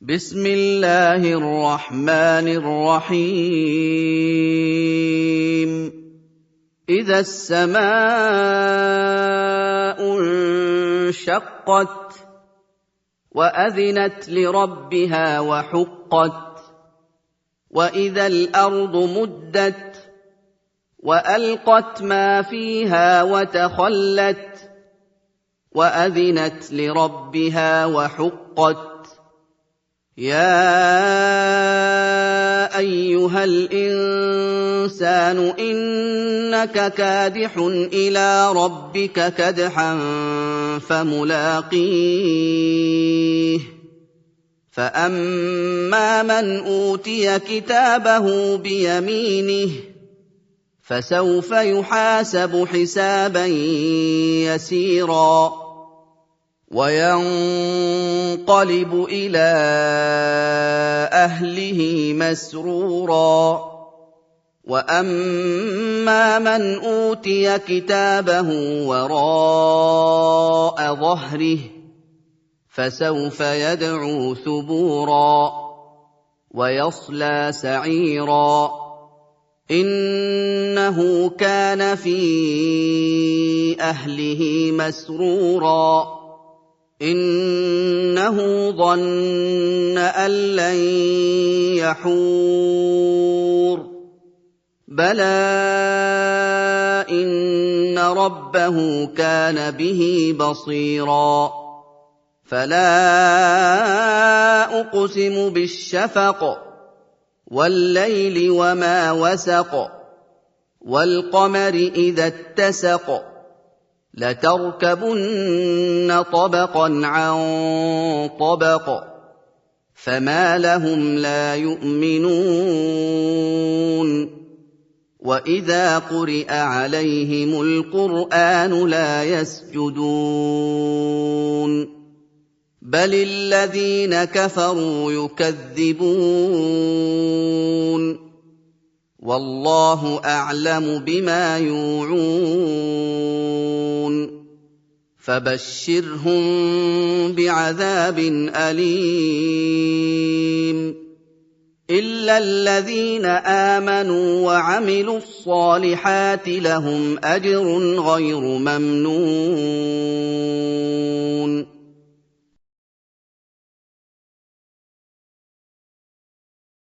بسم الله الرحمن الرحيم إذا السماء انشقت وأذنت لربها وحقت وإذا الأرض مدت وألقت ما فيها وتخلت وأذنت لربها وحقت يا أيها الإنسان إنك كادح إلى ربك كدحا فملاقيه فأما من أوتي كتابه بيمينه فسوف يحاسب حسابا يسيرا وينقلب إلى أهله مسرورا وأما من أوتي كتابه وراء ظهره فسوف يدعو ثبورا ويصلى سعيرا إنه كان في أهله مسرورا إنه ظن أن لن يحور بلى إن ربه كان به بصيرا فلا أقسم بالشفق والليل وما وسق والقمر إذا اتسق لتركبن طبقا عن طبق فما لهم لا يؤمنون وإذا قرئ عليهم القرآن لا يسجدون بل الذين كفروا يكذبون والله أعلم بما يوعون فبشرهم بعذاب أليم إلا الذين آمنوا وعملوا الصالحات لهم أجر غير ممنون